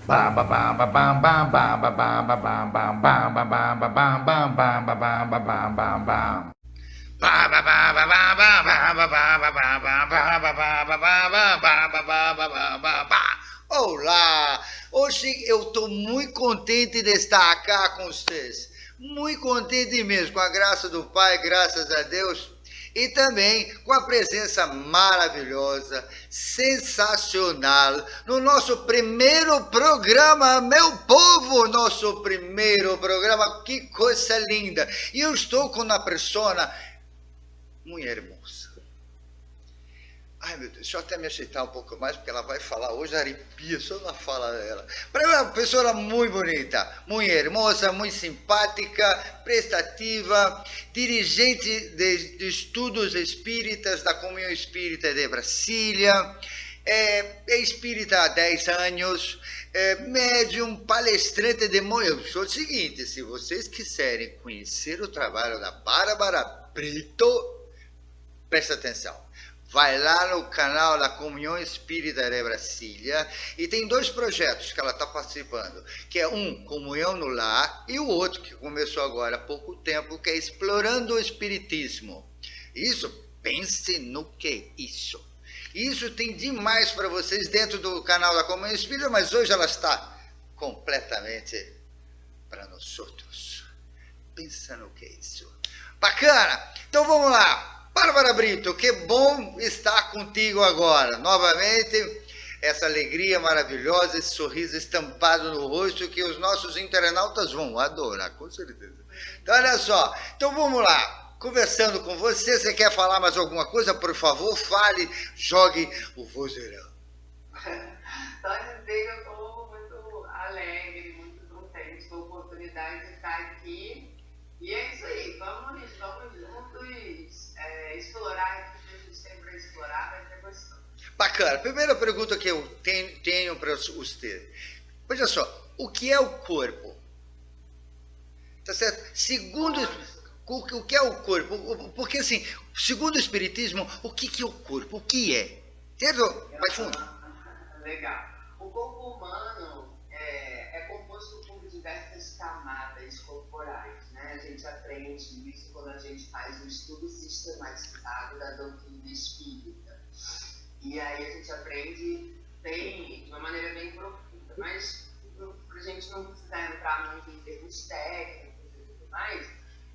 Olá! Hoje eu estou muito contente de estar aqui com vocês. Muito contente mesmo, com a graça do Pai, graças a Deus. E também com a presença maravilhosa, sensacional, no nosso primeiro programa, meu povo, nosso primeiro programa, que coisa linda. E eu estou com uma pessoa muito hermosa. Ai, meu Deus, deixa eu até me aceitar um pouco mais, porque ela vai falar hoje, arrepia só na fala dela. Para mim, é uma pessoa muito bonita, muito hermosa, muito simpática, prestativa, dirigente de estudos espíritas da Comunhão Espírita de Brasília, é espírita há 10 anos, médium, palestrante de... Eu sou o seguinte, se vocês quiserem conhecer o trabalho da Bárbara Brito, presta atenção. Vai lá no canal da Comunhão Espírita de Brasília e tem 2 projetos que ela está participando, que é um, Comunhão no Lar, e o outro, que começou agora há pouco tempo, que é Explorando o Espiritismo. Isso, pense no que é isso. Isso tem demais para vocês dentro do canal da Comunhão Espírita, mas hoje ela está completamente para nós outros. Pensa no que é isso. Bacana! Então vamos lá. Bárbara Brito, que bom estar contigo agora. Novamente, essa alegria maravilhosa, esse sorriso estampado no rosto que os nossos internautas vão adorar, com certeza. Então, olha só. Então vamos lá. Conversando com você, você quer falar mais alguma coisa? Por favor, fale, jogue o vozeirão. Só dizer que eu estou muito alegre, muito contente com a oportunidade de estar aqui. E é isso aí, vamos juntos explorar o que a gente tem para explorar, vai ser gostoso. Bacana. Primeira pergunta que eu tenho para você. Veja só, o que é o corpo? Tá certo? Segundo o que é o corpo? Porque assim, segundo o Espiritismo, o que é o corpo? O que é? Certo? Vai fundo. Legal. O corpo humano é composto por diversas camadas corporais, né? A gente aprende isso quando a gente faz um estudo sistematizado da doutrina espírita. E aí a gente aprende de uma maneira bem profunda, mas para a gente não precisar entrar muito em termos técnicos e tudo mais,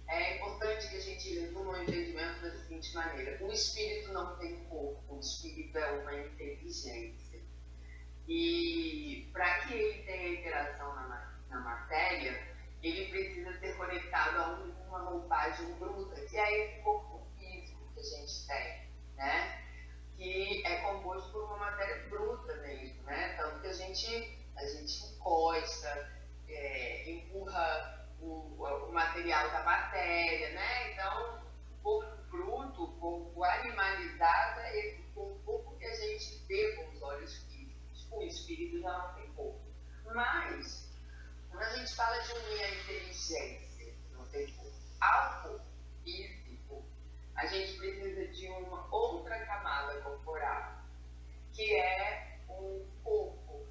é importante que a gente resuma o entendimento da seguinte maneira: o espírito não tem corpo, o espírito é uma inteligência. E para que ele tenha interação na matéria, ele precisa ser conectado a uma roupagem bruta, que é esse corpo físico que a gente tem, né? Que é composto por uma matéria bruta mesmo, né? Tanto que a gente encosta, empurra o material da matéria, né? Então, o corpo bruto, o corpo animalizado, é esse corpo que a gente vê com os olhos físicos. O espírito já não tem corpo. Mas, quando a gente fala de unir a inteligência, não tem corpo, ao corpo físico, a gente precisa de uma outra camada corporal, que é um corpo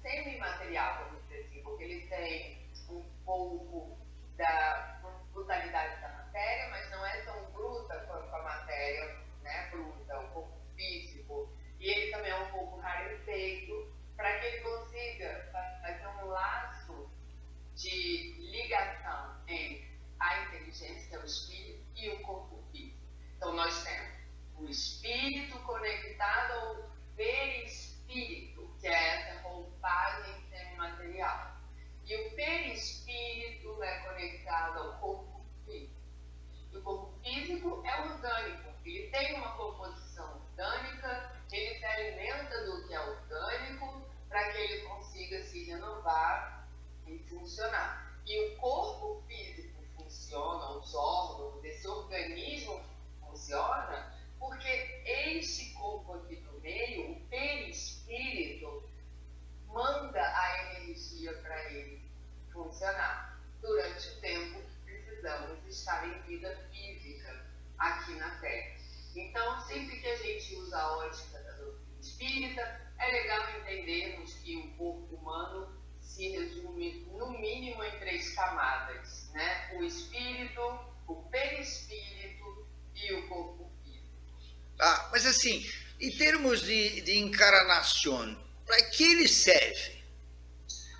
semimaterial, vamos dizer assim, porque ele tem um pouco da brutalidade da matéria, mas não é tão bruta quanto a matéria, né, bruta, o corpo físico. E ele também é um pouco rarefeito, para que ele consiga fazer um laço de ligação entre a inteligência, que é o espírito, e o corpo físico. Então, nós temos o espírito conectado ao perispírito, que é essa roupagem semimaterial. E o perispírito é conectado ao corpo físico. E o corpo físico é orgânico, ele tem uma composição orgânica, ele se alimenta do que é orgânico para que ele consiga se renovar e funcionar. E o corpo físico funciona, os órgãos desse organismo funciona, porque este corpo aqui do meio, o perispírito, manda a energia para ele funcionar. Durante o tempo, precisamos estar em vida física aqui na Terra. Então, sempre que a gente usa a ótica da doutrina espírita, é legal entender entendermos que o corpo humano se resume, no mínimo, em 3 camadas, né? O espírito, o perispírito e o corpo físico. Ah, mas assim, em termos de encarnação, para que ele serve?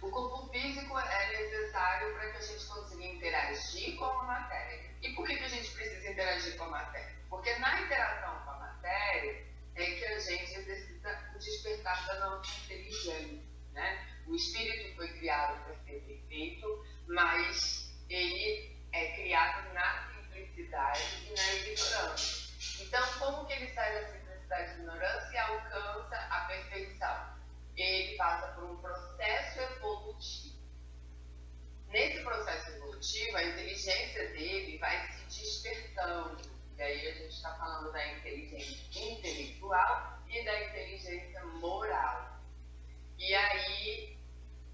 O corpo físico é necessário para que a gente consiga interagir com a matéria. E por que a gente precisa interagir com a matéria? Porque na interação com a matéria é que a gente exercita o despertar da nossa inteligência, né? O espírito foi criado para ser perfeito, mas ele é criado na simplicidade e na ignorância. Então, como que ele sai da simplicidade e ignorância e alcança a perfeição? Ele passa por um processo evolutivo. Nesse processo evolutivo, a inteligência dele vai se despertando. E aí a gente está falando da inteligência intelectual e da inteligência moral. E aí,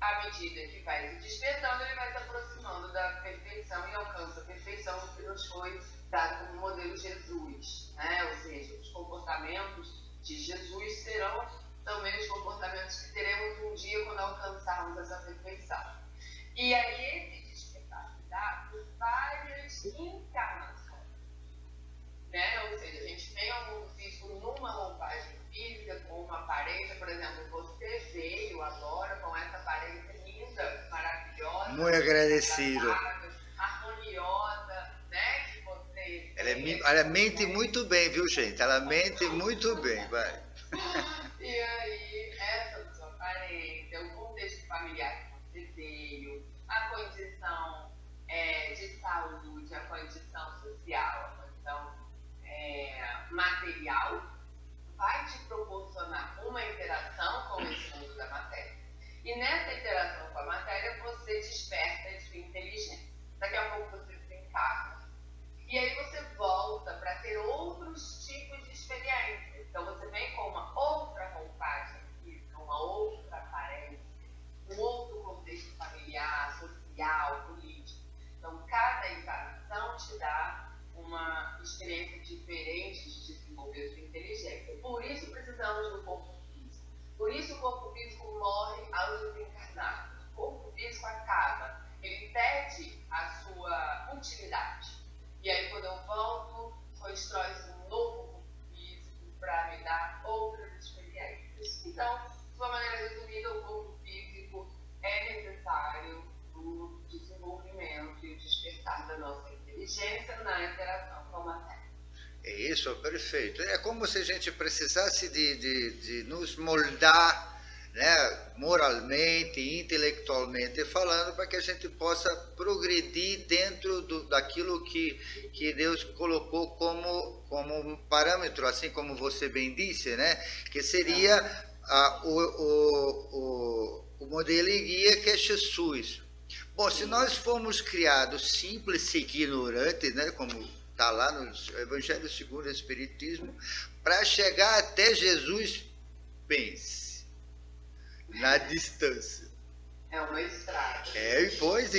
à medida que vai se despertando, ele vai se aproximando da perfeição e alcança a perfeição que nos foi dado como modelo Jesus, né? Ou seja, os comportamentos de Jesus serão também os comportamentos que teremos um dia quando alcançarmos essa perfeição. E aí esse despertar se dá por várias encarnações, né? Ou seja, a gente vem ao mundo físico numa roupagem física, com uma aparência, por exemplo, você veio agora com essa aparência linda, maravilhosa, Muito agradecido. Harmoniosa, né? Que você... Ela mente muito bem, viu, gente? Ela mente muito bem, vai. E aí, essa sua aparência, o contexto familiar que você veio, a condição de saúde, a condição social, a condição material, vai te proporcionar uma interação com esse mundo da matéria. E nessa interação com a matéria, você desperta a sua inteligência. Daqui a pouco você se encarna. E aí você volta para ter outros tipos de experiência. Então você vem com uma outra roupagem física, uma outra aparência, um outro contexto familiar, social, político. Então cada encarnação te dá uma experiência diferente de desenvolver sua inteligência. Por isso precisamos do corpo físico. Por isso o corpo físico morre ao desencarnar. O corpo físico acaba. Ele perde a sua utilidade. E aí quando eu volto, constrói-se um novo corpo físico para me dar outras experiências. Então, de uma maneira resumida, o corpo físico é necessário no desenvolvimento e o despertar da nossa inteligência na interação com a matéria. É isso, perfeito. É como se a gente precisasse de nos moldar, né, moralmente, intelectualmente falando, para que a gente possa progredir dentro daquilo que Deus colocou como um parâmetro, assim como você bem disse, né, que seria o modelo e guia que é Jesus. Bom, se nós fomos criados simples e ignorantes, né, como está lá no Evangelho segundo o Espiritismo, para chegar até Jesus, pense, na distância. É uma estrada. Pois,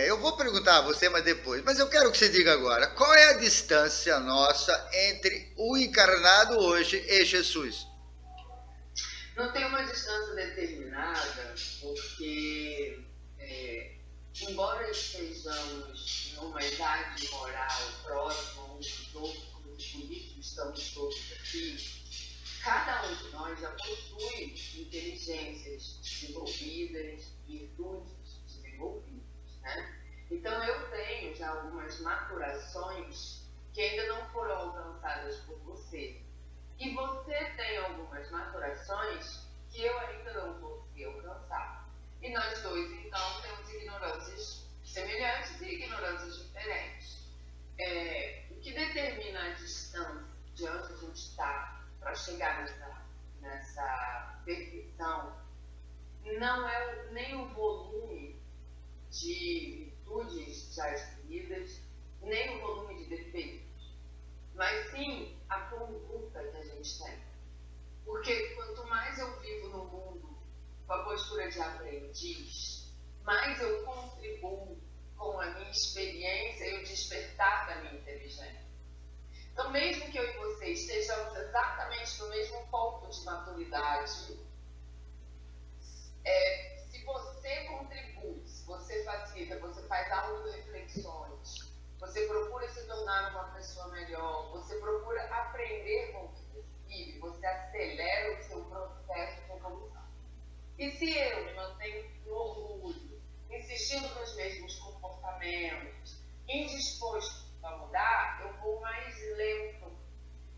eu vou perguntar a você, mas depois, mas eu quero que você diga agora, qual é a distância nossa entre o encarnado hoje e Jesus? Não tem uma distância determinada, porque, embora estejamos numa idade moral próxima uns dos outros, como por isso estamos todos aqui, cada um de nós já possui inteligências desenvolvidas, virtudes desenvolvidas, né? Então eu tenho já algumas maturações que ainda não foram alcançadas por você. E você tem algumas maturações que eu ainda não consegui alcançar. E nós dois, então, temos ignorâncias semelhantes e ignorâncias diferentes. O que determina a distância de onde a gente está para chegar nessa perfeição não é nem o volume de virtudes já adquiridas, nem o volume de defeitos, mas sim a conduta que a gente tem. Porque quanto mais eu vivo no mundo com a postura de aprendiz, mais eu contribuo com a minha experiência e o despertar da minha inteligência. Então, mesmo que eu e você estejamos exatamente no mesmo ponto de maturidade, se você contribui, se você facilita, você faz auto-reflexões, você procura se tornar uma pessoa melhor, você procura aprender com o que você vive, você acelera o seu processo de evolução. E se eu me mantenho no orgulho, insistindo nos mesmos comportamentos, indisposto a mudar, eu vou mais lento.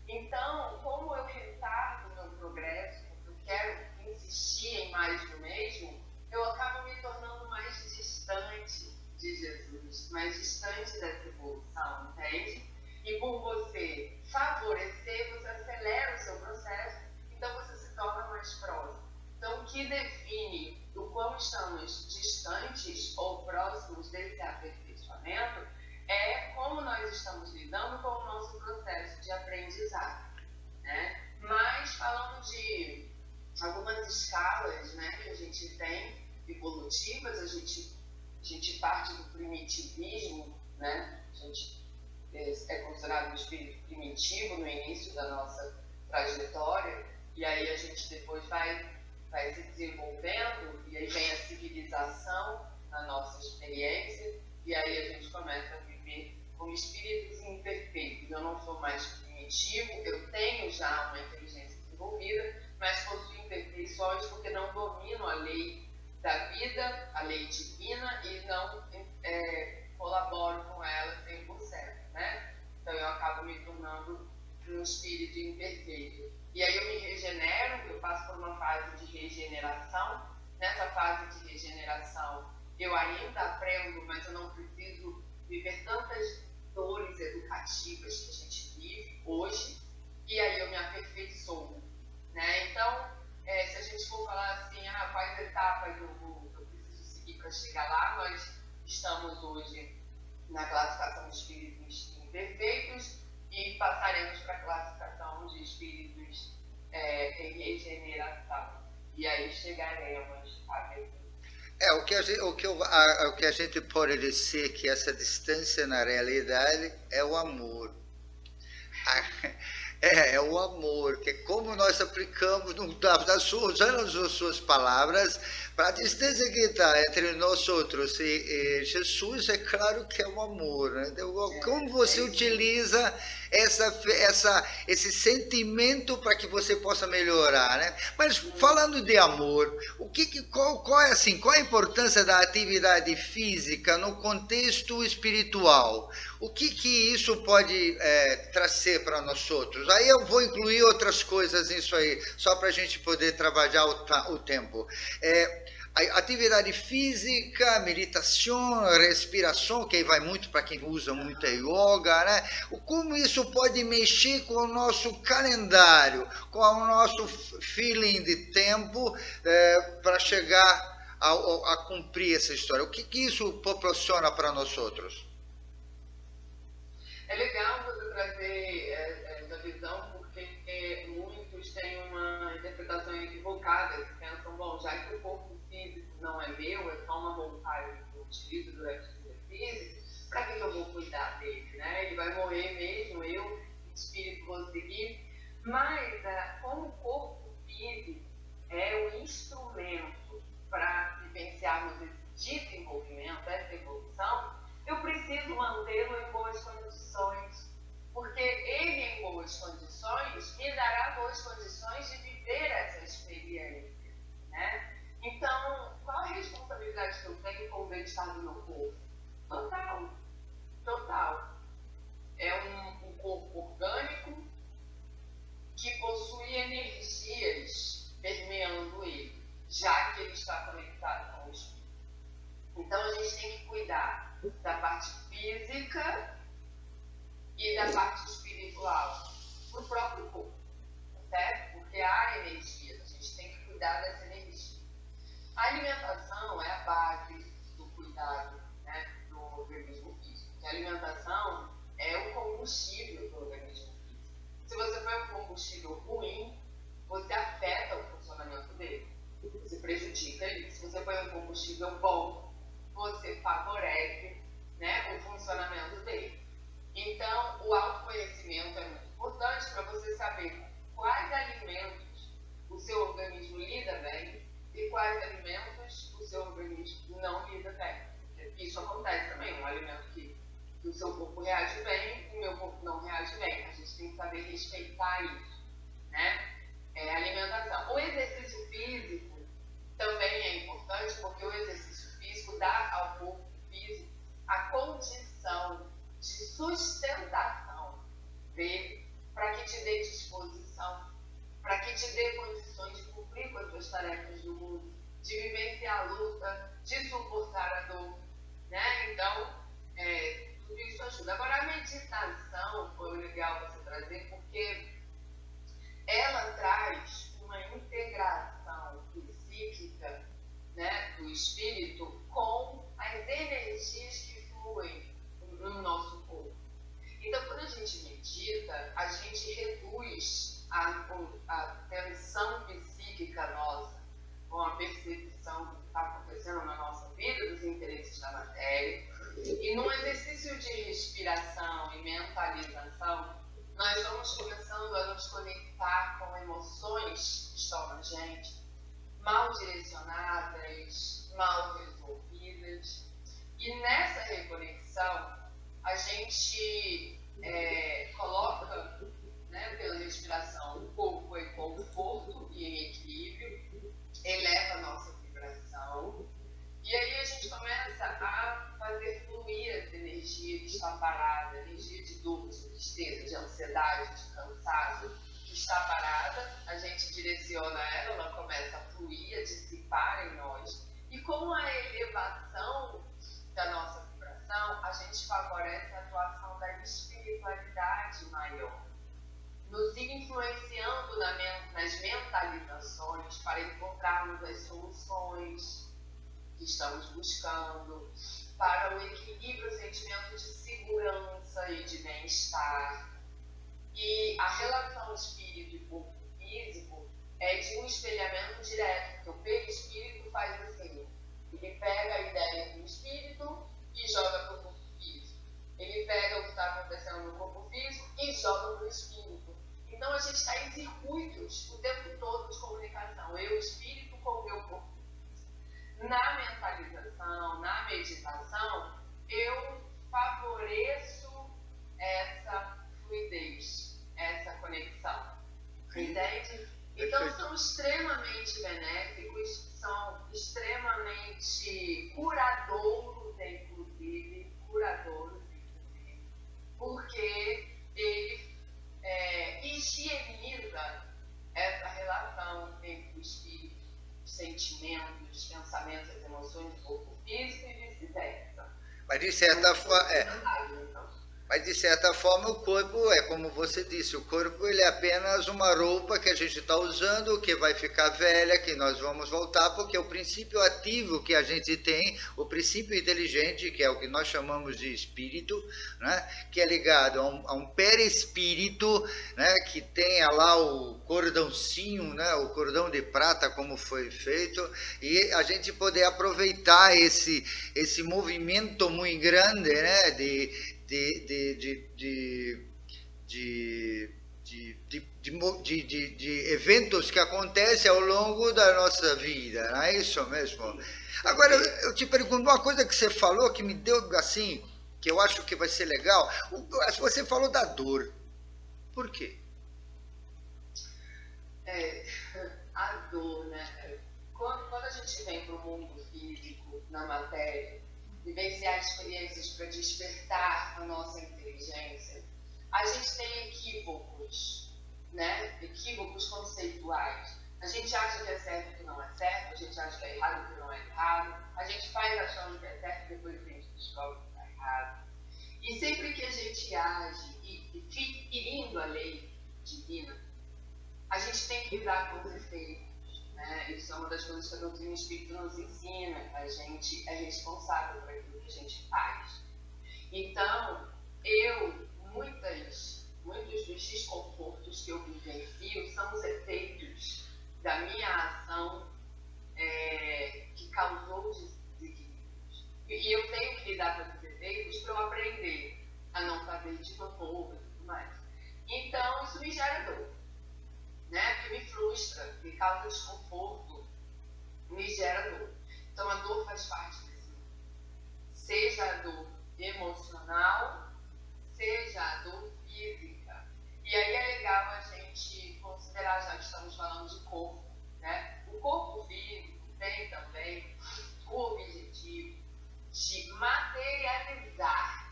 Então, como eu retardo o meu progresso, porque eu quero insistir em mais do mesmo, eu acabo me tornando mais distante de Jesus, mais distante dessa evolução, entende? E por você favorecer, você acelera o seu processo, então você se torna mais próximo. Então, o que define o quão estamos distantes ou próximos desse aperfeiçoamento é como nós estamos lidando com o nosso processo de aprendizado, né? Mas, falando de algumas escalas, né, que a gente tem, evolutivas, a gente parte do primitivismo, né? A gente é considerado um espírito primitivo no início da nossa trajetória, e aí a gente depois vai se desenvolvendo, e aí vem a civilização na nossa experiência, e aí a gente começa a viver como espíritos imperfeitos. Eu não sou mais primitivo, eu tenho já uma inteligência desenvolvida, mas possuo imperfeições porque não domino a lei da vida, a lei divina, e não colaboro com ela 100%, né? Então eu acabo me tornando um espírito imperfeito. E aí eu me regenero, eu passo por uma fase de regeneração. Nessa fase de regeneração, eu ainda aprendo, mas eu não preciso viver tantas dores educativas que a gente vive hoje. E aí eu me aperfeiçoo, né? Então, se a gente for falar assim, quais etapas eu preciso seguir para chegar lá, nós estamos hoje na classificação de espíritos imperfeitos e passaremos para a classificação de espíritos em regeneração. E aí chegaremos a perfeição. O que a gente pode dizer que essa distância na realidade é o amor. É o amor, que é como nós aplicamos, usando as suas palavras, para a distância que está entre nós outros e Jesus, é claro que é o amor. Né? Então, como você utiliza esse sentimento para que você possa melhorar, né? Mas falando de amor, qual é a importância da atividade física no contexto espiritual? O que isso pode trazer para nós outros? Aí eu vou incluir outras coisas nisso aí, só para a gente poder trabalhar o tempo. Atividade física, meditação, respiração, que vai muito para quem usa muita yoga, né? Como isso pode mexer com o nosso calendário, com o nosso feeling de tempo para chegar a cumprir essa história? O que isso proporciona para nós outros? É legal você trazer essa visão, porque muitos têm uma interpretação equivocada, que pensam, bom, já que o corpo físico não é meu, é só uma vontade que eu utilizo durante a vida física, para que eu vou cuidar dele, né? Ele vai morrer mesmo, eu, espírito, vou seguir. Mas, como o corpo físico é um instrumento para vivenciarmos esse desenvolvimento, essa evolução, eu preciso mantê-lo em boas condições, porque ele em boas condições me dará boas condições de viver essa experiência, né? Então, qual a responsabilidade que eu tenho com o bem-estar do meu corpo? Total, total. É um corpo orgânico que possui energias permeando ele, já que ele está conectado com o espírito. Então, a gente tem que cuidar da parte física e da parte espiritual para o próprio corpo, certo? Porque há energias, a gente tem que cuidar dessa energia. A alimentação é a base do cuidado, né, do organismo físico. A alimentação é o combustível do organismo físico. Se você põe um combustível ruim, você afeta o funcionamento dele, você prejudica ele. Se você põe um combustível bom, você favorece, né, o funcionamento dele. Então, o autoconhecimento autoconhecimento é muito importante para você saber quais alimentos o seu organismo lida bem e quais alimentos o seu organismo não lida bem. Isso acontece também, um alimento que o seu corpo reage bem, o meu corpo não reage bem. A gente tem que saber respeitar isso, né? Alimentação. O exercício físico também é importante, porque o exercício físico dá ao corpo físico a condição de sustentação dele, para que te dê disposição, para que te dê condições de cumprir com as suas tarefas do mundo, de vivenciar a luta, de suportar a dor, né? Então, tudo isso ajuda. Agora, a meditação foi legal você trazer, porque ela traz uma integração psíquica, né, do espírito com as energias que fluem no nosso corpo. Então, quando a gente medita, a gente reduz a tensão psíquica nossa com a percepção do que está acontecendo na nossa vida, dos interesses da matéria. E num exercício de respiração e mentalização, nós vamos começando a nos conectar com emoções que estão na gente, mal direcionadas, mal resolvidas. E nessa reconexão, a gente coloca, né, pela respiração, o corpo em conforto e em equilíbrio, eleva a nossa vibração, e aí a gente começa a fazer fluir essa energia que está parada, energia de dor, de tristeza, de ansiedade, de cansaço, que está parada, a gente direciona ela começa a fluir, a dissipar em nós, e com a elevação da nossa vibração, a gente favorece a atuação da espiritualidade maior, nos influenciando nas mentalizações para encontrarmos as soluções que estamos buscando, para o equilíbrio, o sentimento de segurança e de bem-estar. E a relação espírito e corpo físico é de um espelhamento direto, porque o perispírito faz assim, ele pega a ideia do espírito e joga para o corpo físico. Ele pega o que está acontecendo no corpo físico e joga para o espírito. Então a gente está em circuitos o tempo todo de comunicação, eu, espírito, com o meu corpo. Na mentalização, na meditação, eu favoreço essa fluidez, essa conexão. Entende? Então são extremamente benéficos, são extremamente curadouros, inclusive, porque ele higieniza essa relação entre o espírito, os sentimentos, os pensamentos, as emoções do corpo físico e vice-versa. Mas de certa forma o corpo é como você disse, o corpo ele é apenas uma roupa que a gente está usando, que vai ficar velha, que nós vamos voltar, porque o princípio ativo que a gente tem, o princípio inteligente, que é o que nós chamamos de espírito, né, que é ligado a um perispírito, né, que tenha lá o cordãozinho, né, o cordão de prata como foi feito, e a gente poder aproveitar esse movimento muito grande, né, de eventos que acontecem ao longo da nossa vida, não é isso mesmo? Agora, eu te pergunto uma coisa que você falou que me deu assim, que eu acho que vai ser legal. Você falou da dor. Por quê? A dor, né? Quando a gente vem para o mundo físico, na matéria, vivenciar experiências para despertar a nossa inteligência, a gente tem equívocos, né? Equívocos conceituais. A gente acha que é certo o que não é certo, a gente acha que é errado o que não é errado, a gente faz achando que é certo e depois a gente descobre que está errado. E sempre que a gente age e fica ferindo a lei divina, a gente tem que lidar com os efeitos. Né? Isso é uma das coisas que a doutrina espírita nos ensina, a gente é responsável por aquilo que a gente faz. Então, muitos dos desconfortos que eu vivencio são os efeitos da minha ação que causou desequilíbrios. E eu tenho que lidar com esses efeitos para eu aprender a não fazer de novo e tudo mais. Então, isso me gera dor, né? Porque me frustra, me causa desconforto, me gera dor. Então, a dor faz parte desse mundo. Seja a dor emocional, seja a dor física. E aí é legal a gente considerar, já que estamos falando de corpo, né? O corpo físico tem também o objetivo de materializar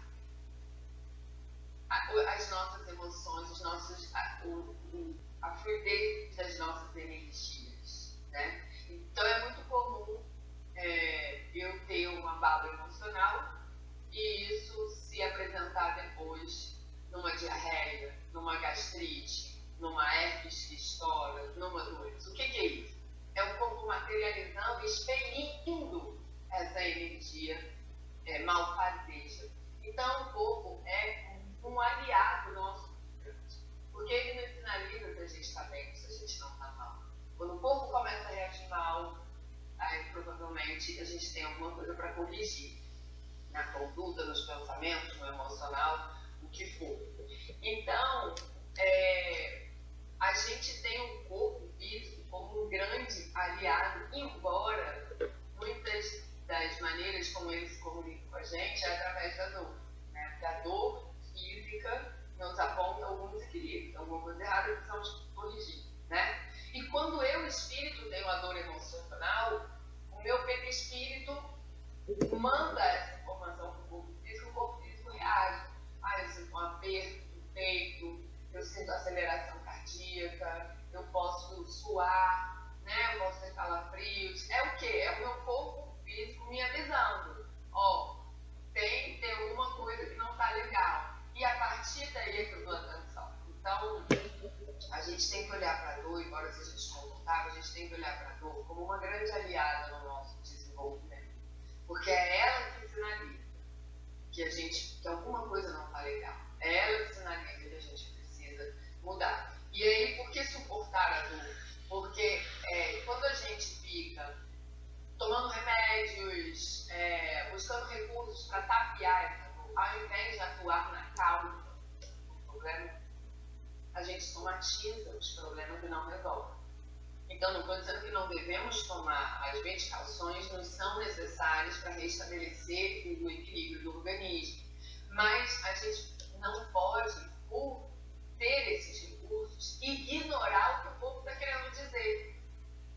as nossas emoções, a fluidez das nossas energias, né? Então é muito comum eu ter um abalo emocional e isso se apresentar depois numa diarreia, numa gastrite, numa herpes que estoura, numa doença. O que é isso? É o corpo materializando, expelindo essa energia malfazeja. Então o corpo é um aliado nosso, porque ele nos sinaliza se a gente está bem ou se a gente não está mal. Quando o corpo começa a reagir mal, aí provavelmente a gente tem alguma coisa para corrigir, na conduta, nos pensamentos, no emocional, o que for. Então, a gente tem um corpo físico como um grande aliado, embora muitas das maneiras como ele se comunica com a gente é através da dor, né? Porque a dor física nos aponta algum desequilíbrio, alguma coisa errada que precisamos corrigir, né? E quando eu, espírito, tenho a dor emocional, o meu perispírito manda essa informação para o corpo físico reage. Eu sinto um aperto no peito, eu sinto aceleração cardíaca, eu posso suar, né? Eu posso ter calafrios. É o quê? É o meu corpo físico me avisando. Tem alguma coisa que não está legal. E a partir daí é que eu dou atenção. Então, a gente tem que olhar para a dor, embora seja desconfortável, a gente tem que olhar para a dor como uma grande aliada no nosso desenvolvimento. Porque é ela que sinaliza que alguma coisa não está legal. É ela que sinaliza que a gente precisa mudar. E aí, por que suportar a dor? Porque quando a gente fica tomando remédios, buscando recursos para tapear essa dor, ao invés de atuar na causa do problema, a gente somatiza os problemas e não resolve. Então, não estou dizendo que não devemos tomar as medicações, nos são necessárias para restabelecer o equilíbrio do organismo. Mas a gente não pode, por ter esses recursos, ignorar o que o corpo está querendo dizer.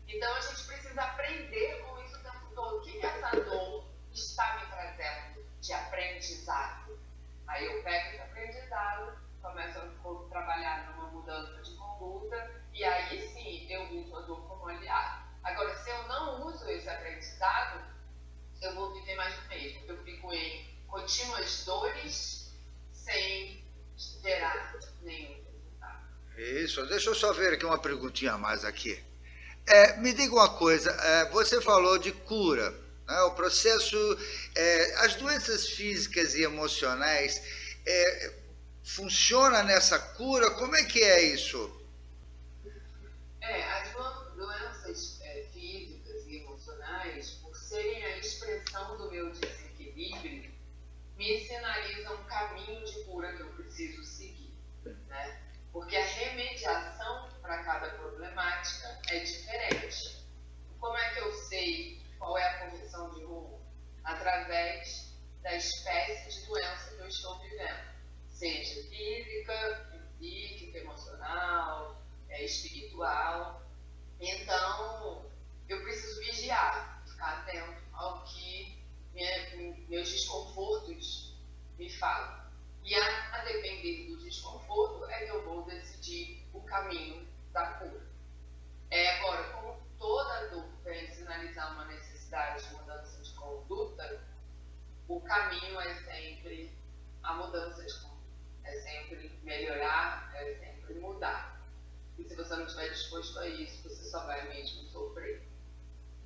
Então, a gente precisa aprender com isso o tempo todo. O que essa dor está me trazendo de aprendizado? Aí eu pego esse aprendizado, começo a trabalhar numa mudança de conduta e aí sim eu uso a dor como aliado. Agora, se eu não uso esse aprendizado, eu vou viver mais do mesmo. Eu fico em contínuas dores sem gerar nenhum resultado. Isso, deixa eu só ver aqui uma perguntinha a mais aqui. Me diga uma coisa, você falou de cura, né? O processo, as doenças físicas e emocionais, funciona nessa cura? Como é que é isso? As doenças físicas e emocionais, por serem a expressão do meu desequilíbrio, me sinalizam um caminho de cura que eu preciso seguir, né? Porque a remediação para cada problemática é diferente. Como é que eu sei qual é a correção de rumo? Através da espécie de doença que eu estou vivendo. Seja física, psíquica, emocional, espiritual. Então, eu preciso vigiar, ficar atento ao que meus desconfortos me falam. E a depender do desconforto é que eu vou decidir o caminho da cura. Agora, como toda dor vem sinalizar uma necessidade de mudança de conduta, o caminho é sempre a mudança de conduta. É sempre melhorar, é sempre mudar. E se você não estiver disposto a isso, você só vai mesmo sofrer.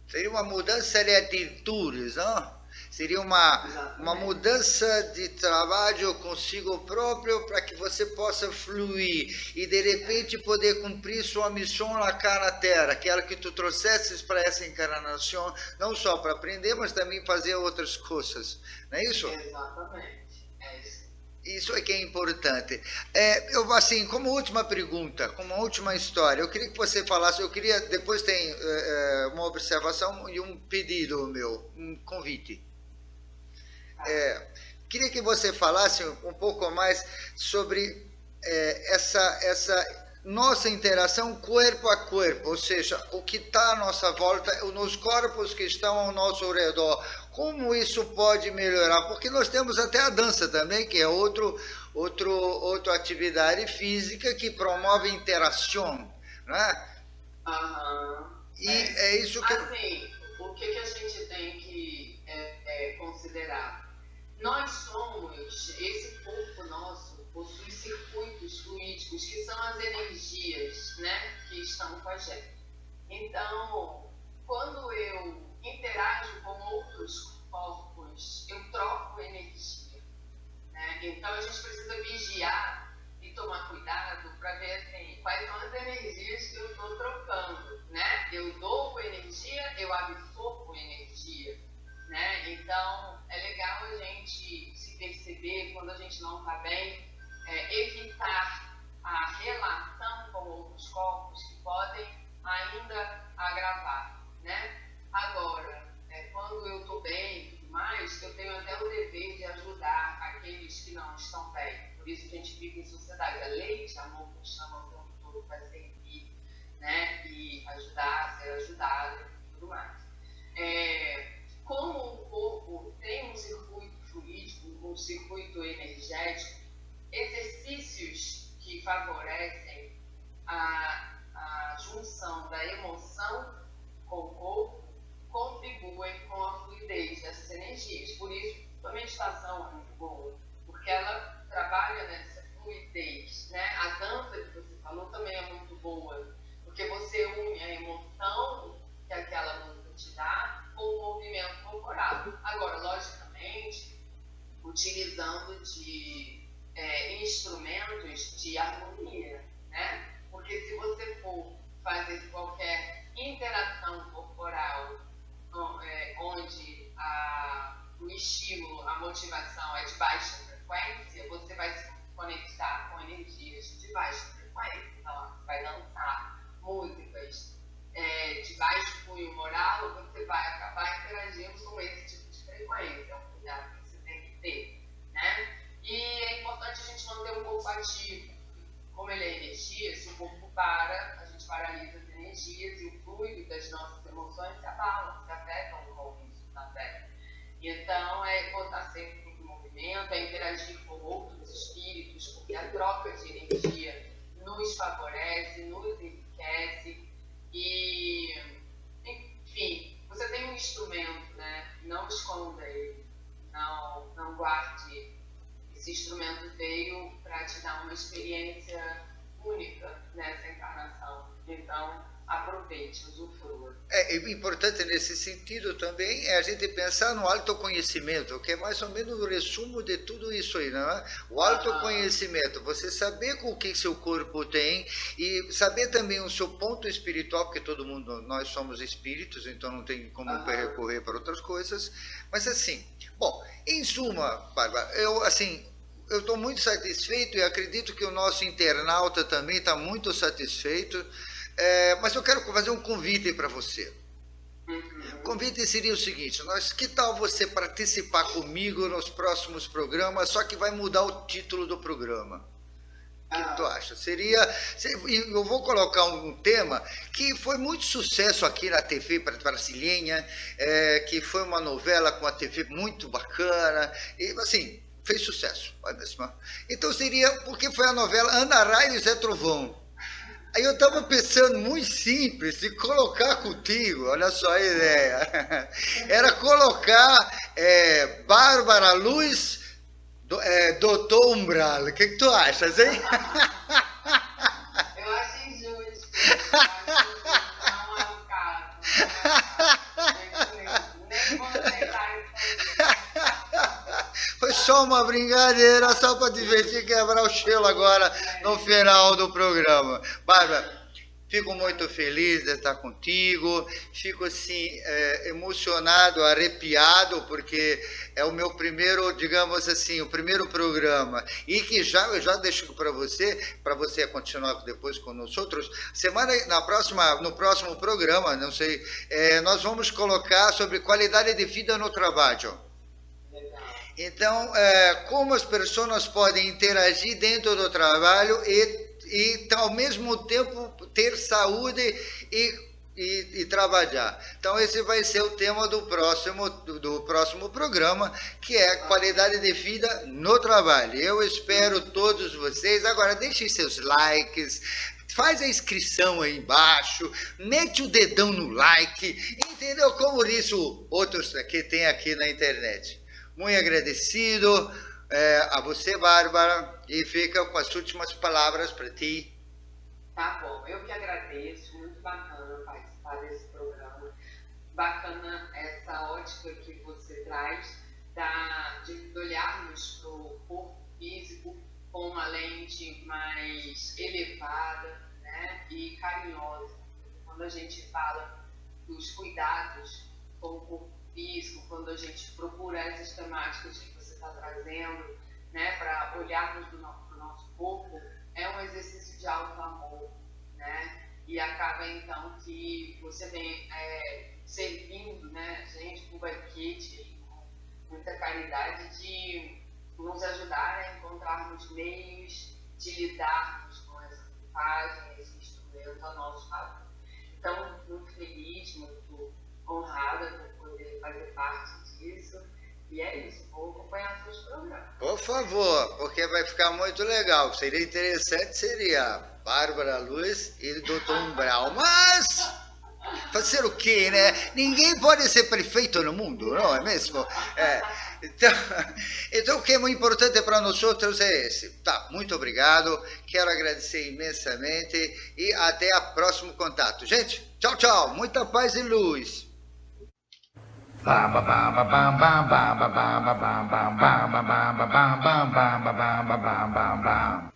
Seria uma mudança de atitudes, não? Seria uma mudança de trabalho consigo próprio para que você possa fluir e de repente poder cumprir sua missão lá cá na Terra, aquela que tu trouxesses para essa encarnação, não só para aprender, mas também fazer outras coisas. Não é isso? Exatamente. É isso. Isso é que é importante. Eu, assim, como última pergunta, como última história, eu queria que você falasse, depois tem uma observação e um pedido meu, um convite. Queria que você falasse um pouco mais sobre essa nossa interação corpo a corpo, ou seja, o que está à nossa volta, nos corpos que estão ao nosso redor. Como isso pode melhorar? Porque nós temos até a dança também, que é outra atividade física que promove interação, né? E é isso que... Assim, o que a gente tem que considerar? Nós somos, esse corpo nosso possui circuitos fluídicos, que são as energias, né, que estão com a gente. Então, quando eu interajo com outros corpos, eu troco energia, né? Então, a gente precisa vigiar e tomar cuidado para ver assim, quais são as energias que eu estou trocando, né? Eu dou energia, eu absorvo energia, né? Então, é legal a gente se perceber quando a gente não está bem, evitar a relação com outros corpos que podem ainda agravar, né? Agora, quando eu estou bem e tudo mais, eu tenho até o dever de ajudar aqueles que não estão bem. Por isso que a gente vive em sociedade. A lei de amor que chama o tempo todo para servir, né? E ajudar, ser ajudado e tudo mais. Como o corpo tem um circuito fluídico, um circuito energético, exercícios que favorecem a junção da emoção com o corpo contribuem com a fluidez dessas energias. Por isso, a meditação é muito boa, porque ela trabalha nessa fluidez, né? A dança que você falou também é muito boa, porque você une a emoção que aquela música te dá com o movimento corporal. Agora, logicamente, utilizando de instrumentos de harmonia, né? Porque se você for fazer qualquer interação corporal onde o estímulo, a motivação é de baixa frequência, você vai se conectar com energias de baixa frequência. Então, você vai dançar músicas de baixo cunho moral, você vai acabar interagindo com esse tipo de frequência. É um cuidado que você tem que ter, né? E é importante a gente manter o corpo ativo. Como ele é energia, se o corpo para, a gente paralisa as energias e o fluido das nossas emoções se abalam, se afetam com isso na pele. Então, botar sempre em movimento, interagir com outros espíritos, porque a troca de energia nos favorece, nos enriquece e, enfim, você tem um instrumento, né? Não esconda ele, não guarde. Esse instrumento veio para te dar uma experiência única nessa encarnação. Então, aproveite, usufrua. Importante nesse sentido também a gente pensar no autoconhecimento, que é mais ou menos o resumo de tudo isso aí, não é? O autoconhecimento, você saber com o que seu corpo tem e saber também o seu ponto espiritual, porque todo mundo, nós somos espíritos, então não tem como recorrer para outras coisas. Mas assim, bom, em suma, Bárbara, eu estou muito satisfeito e acredito que o nosso internauta também está muito satisfeito, mas eu quero fazer um convite para você. O convite seria o seguinte: que tal você participar comigo nos próximos programas, só que vai mudar o título do programa? O que tu acha? Eu vou colocar um tema que foi muito sucesso aqui na TV brasileira, que foi uma novela com a TV muito bacana, e assim, fez sucesso. Então seria, porque foi a novela Ana Raio e Zé Trovão. Aí eu estava pensando muito simples de colocar contigo, olha só a ideia. Era colocar Bárbara Luz, Doutor Umbral. O que tu achas, hein? Eu acho injusto. Não é o caso. Nem vou aceitar isso. Foi só uma brincadeira, só para divertir e quebrar o gelo agora no final do programa. Bárbara, Fico muito feliz de estar contigo, fico assim, emocionado, arrepiado, porque é o meu primeiro, digamos assim, o primeiro programa. E que eu já deixo para você continuar depois com nós outros. No próximo programa, não sei, nós vamos colocar sobre qualidade de vida no trabalho. Então, como as pessoas podem interagir dentro do trabalho e ao mesmo tempo ter saúde e trabalhar. Então esse vai ser o tema do próximo programa, que é qualidade de vida no trabalho. Eu espero todos vocês. Agora deixem seus likes, faz a inscrição aí embaixo, mete o dedão no like, entendeu? Como isso outros que tem aqui na internet. Muito agradecido a você, Bárbara, e fica com as últimas palavras para ti. Tá bom, eu que agradeço, muito bacana participar desse programa, bacana essa ótica que você traz de olharmos para o corpo físico com uma lente mais elevada, né, e carinhosa. Quando a gente fala dos cuidados com o corpo físico, quando a gente procura essas temáticas que você está trazendo, né, para olharmos para o nosso corpo, é um exercício de alto amor, né, e acaba então que você vem servindo, né, gente com banquete, com muita caridade, de nos ajudar a encontrarmos meios de lidarmos com essa equipagem, esse instrumento a nosso favor. Então, muito feliz, muito honrada por poder fazer parte disso. E é isso, vou acompanhar seus programas. Por favor, porque vai ficar muito legal. Seria interessante, seria Bárbara Luz e Dr. Umbral. Mas fazer o quê, né? Ninguém pode ser prefeito no mundo, não é mesmo? Então o que é muito importante para nós outros é esse. Tá, muito obrigado. Quero agradecer imensamente e até o próximo contato. Gente, tchau, tchau. Muita paz e luz. Bam bam bam bam bam bam bam bam bam bam bam bam bam bam bam bam bam bam bam bam.